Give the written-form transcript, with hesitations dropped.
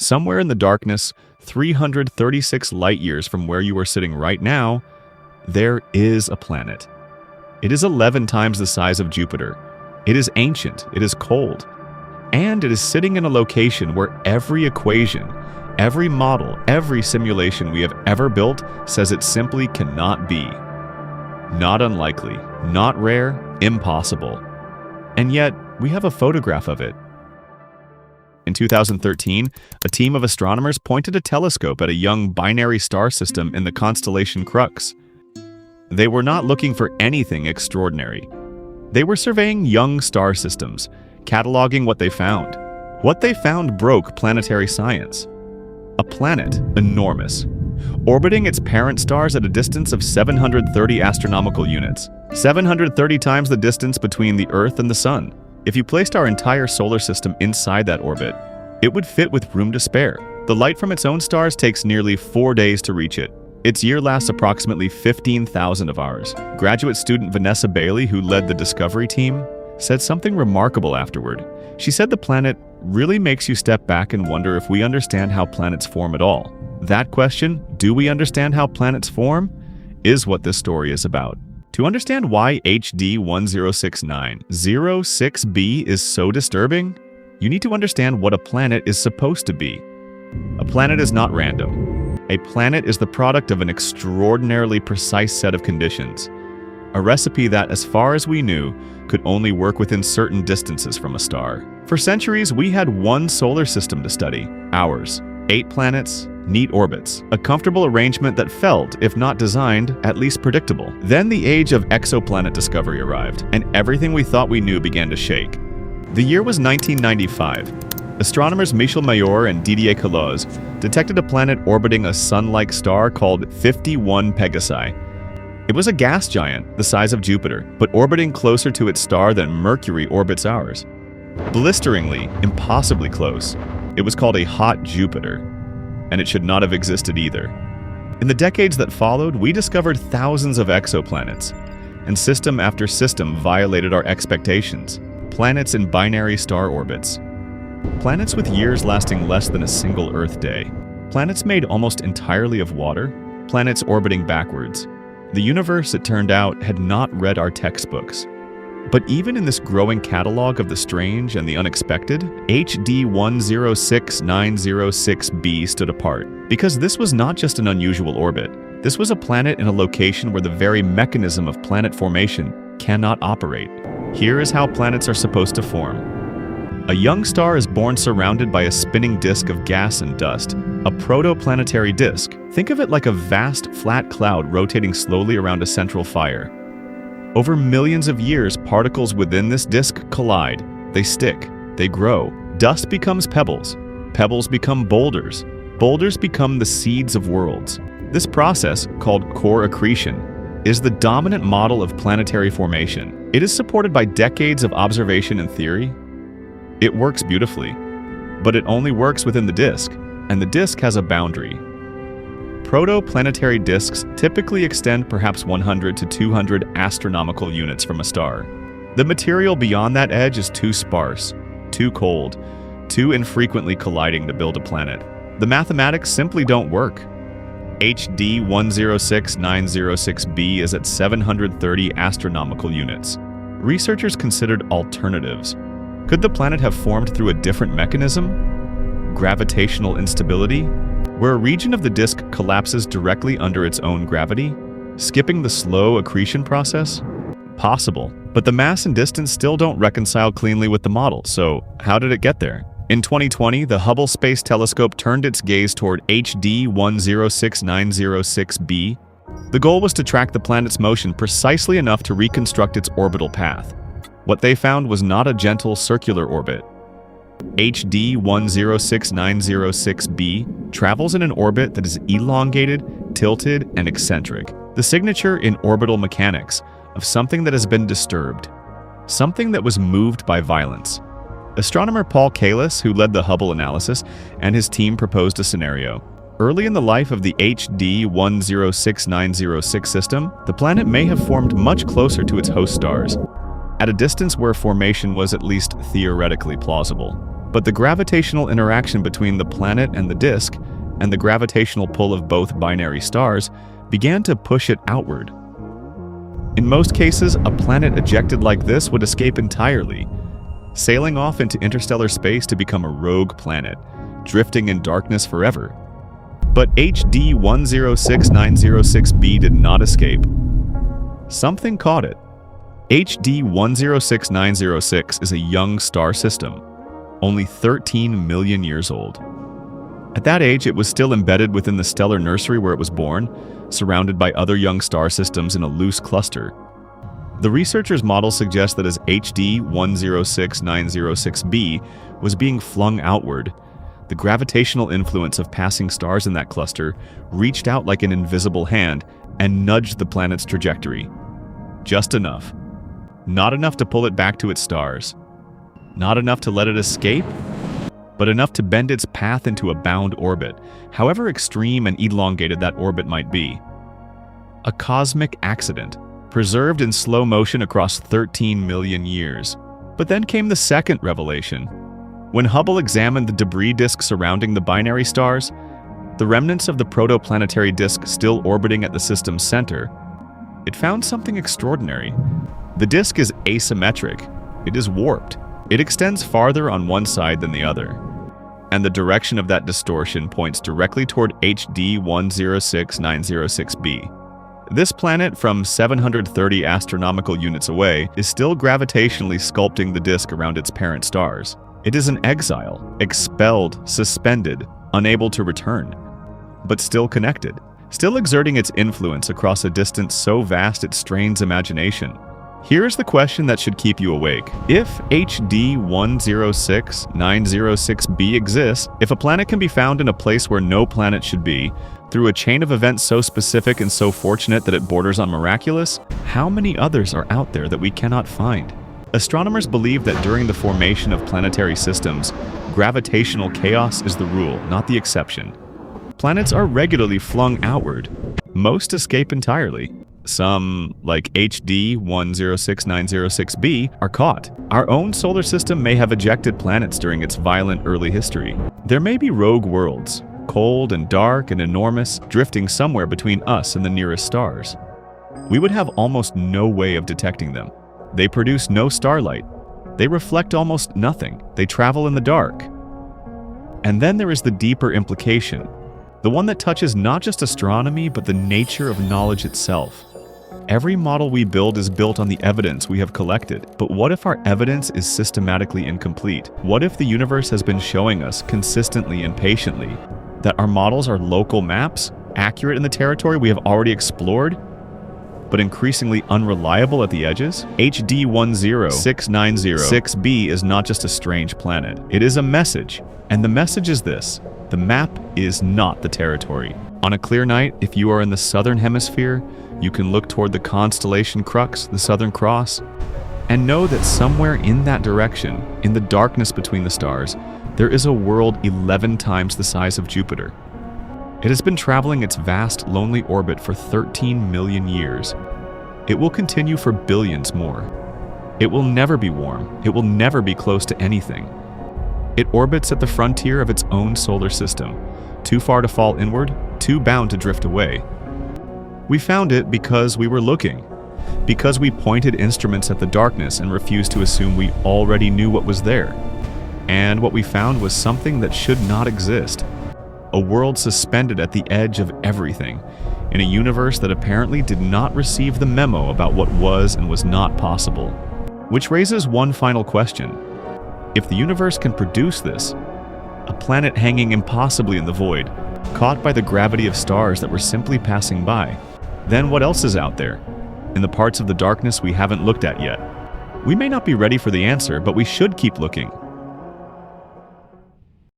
Somewhere in the darkness, 336 light-years from where you are sitting right now, there is a planet. It is 11 times the size of Jupiter. It is ancient, it is cold, and it is sitting in a location where every equation, every model, every simulation we have ever built says it simply cannot be. Not unlikely, not rare, impossible. And yet, we have a photograph of it. In 2013, a team of astronomers pointed a telescope at a young binary star system in the constellation Crux. They were not looking for anything extraordinary. They were surveying young star systems, cataloging what they found. What they found broke planetary science. A planet, enormous, orbiting its parent stars at a distance of 730 astronomical units, 730 times the distance between the Earth and the Sun. If you placed our entire solar system inside that orbit, it would fit with room to spare. The light from its own stars takes nearly 4 days to reach it. Its year lasts approximately 15,000 of ours. Graduate student Vanessa Bailey, who led the discovery team, said something remarkable afterward. She said the planet really makes you step back and wonder if we understand how planets form at all. That question, do we understand how planets form, is what this story is about. To understand why HD 106906b is so disturbing, you need to understand what a planet is supposed to be. A planet is not random. A planet is the product of an extraordinarily precise set of conditions. A recipe that, as far as we knew, could only work within certain distances from a star. For centuries, we had one solar system to study, ours. 8 planets, neat orbits, a comfortable arrangement that felt, if not designed, at least predictable. Then the age of exoplanet discovery arrived, and everything we thought we knew began to shake. The year was 1995. Astronomers Michel Mayor and Didier Queloz detected a planet orbiting a sun-like star called 51 Pegasi. It was a gas giant the size of Jupiter, but orbiting closer to its star than Mercury orbits ours. Blisteringly, impossibly close. It was called a hot Jupiter, and it should not have existed either. In the decades that followed, we discovered thousands of exoplanets, and system after system violated our expectations. Planets in binary star orbits. Planets with years lasting less than a single Earth day. Planets made almost entirely of water. Planets orbiting backwards. The universe, it turned out, had not read our textbooks. But even in this growing catalog of the strange and the unexpected, HD 106906b stood apart. Because this was not just an unusual orbit. This was a planet in a location where the very mechanism of planet formation cannot operate. Here is how planets are supposed to form. A young star is born surrounded by a spinning disk of gas and dust, a protoplanetary disk. Think of it like a vast, flat cloud rotating slowly around a central fire. Over millions of years, particles within this disk collide. They stick, they grow. Dust becomes pebbles. Pebbles become boulders. Boulders become the seeds of worlds. This process, called core accretion, is the dominant model of planetary formation. It is supported by decades of observation and theory. It works beautifully, but it only works within the disk, and the disk has a boundary. Protoplanetary disks typically extend perhaps 100 to 200 astronomical units from a star. The material beyond that edge is too sparse, too cold, too infrequently colliding to build a planet. The mathematics simply don't work. HD 106906b is at 730 astronomical units. Researchers considered alternatives. Could the planet have formed through a different mechanism? Gravitational instability, where a region of the disk collapses directly under its own gravity, skipping the slow accretion process? Possible, but the mass and distance still don't reconcile cleanly with the model, so how did it get there? In 2020, the Hubble Space Telescope turned its gaze toward HD 106906b. The goal was to track the planet's motion precisely enough to reconstruct its orbital path. What they found was not a gentle circular orbit. HD 106906b travels in an orbit that is elongated, tilted, and eccentric, the signature in orbital mechanics of something that has been disturbed, something that was moved by violence. Astronomer Paul Kalis, who led the Hubble analysis, and his team proposed a scenario. Early in the life of the HD 106906 system, the planet may have formed much closer to its host stars, at a distance where formation was at least theoretically plausible. But the gravitational interaction between the planet and the disk, and the gravitational pull of both binary stars, began to push it outward. In most cases, a planet ejected like this would escape entirely, sailing off into interstellar space to become a rogue planet, drifting in darkness forever. But HD 106906b did not escape. Something caught it. HD 106906 is a young star system, only 13 million years old. At that age, it was still embedded within the stellar nursery where it was born, surrounded by other young star systems in a loose cluster. The researchers' model suggests that as HD 106906b was being flung outward, the gravitational influence of passing stars in that cluster reached out like an invisible hand and nudged the planet's trajectory. Just enough. Not enough to pull it back to its stars. Not enough to let it escape, but enough to bend its path into a bound orbit, however extreme and elongated that orbit might be. A cosmic accident, preserved in slow motion across 13 million years. But then came the second revelation. When Hubble examined the debris disk surrounding the binary stars, the remnants of the protoplanetary disk still orbiting at the system's center, it found something extraordinary. The disk is asymmetric. It is warped. It extends farther on one side than the other, and the direction of that distortion points directly toward HD 106906b. This planet, from 730 astronomical units away, is still gravitationally sculpting the disk around its parent stars. It is an exile, expelled, suspended, unable to return, but still connected, still exerting its influence across a distance so vast it strains imagination. Here's the question that should keep you awake. If HD 106906b exists, if a planet can be found in a place where no planet should be, through a chain of events so specific and so fortunate that it borders on miraculous, how many others are out there that we cannot find? Astronomers believe that during the formation of planetary systems, gravitational chaos is the rule, not the exception. Planets are regularly flung outward. Most escape entirely. Some, like HD 106906b, are caught. Our own solar system may have ejected planets during its violent early history. There may be rogue worlds, cold and dark and enormous, drifting somewhere between us and the nearest stars. We would have almost no way of detecting them. They produce no starlight. They reflect almost nothing. They travel in the dark. And then there is the deeper implication, the one that touches not just astronomy, but the nature of knowledge itself. Every model we build is built on the evidence we have collected. But what if our evidence is systematically incomplete? What if the universe has been showing us consistently and patiently that our models are local maps, accurate in the territory we have already explored, but increasingly unreliable at the edges? HD 106906b is not just a strange planet. It is a message. And the message is this: the map is not the territory. On a clear night, if you are in the southern hemisphere, you can look toward the constellation Crux, the Southern Cross, and know that somewhere in that direction, in the darkness between the stars, there is a world 11 times the size of Jupiter. It has been traveling its vast, lonely orbit for 13 million years. It will continue for billions more. It will never be warm. It will never be close to anything. It orbits at the frontier of its own solar system, too far to fall inward, too bound to drift away. We found it because we were looking, because we pointed instruments at the darkness and refused to assume we already knew what was there. And what we found was something that should not exist. A world suspended at the edge of everything, in a universe that apparently did not receive the memo about what was and was not possible. Which raises one final question. If the universe can produce this, a planet hanging impossibly in the void, caught by the gravity of stars that were simply passing by, then what else is out there, in the parts of the darkness we haven't looked at yet? We may not be ready for the answer, but we should keep looking.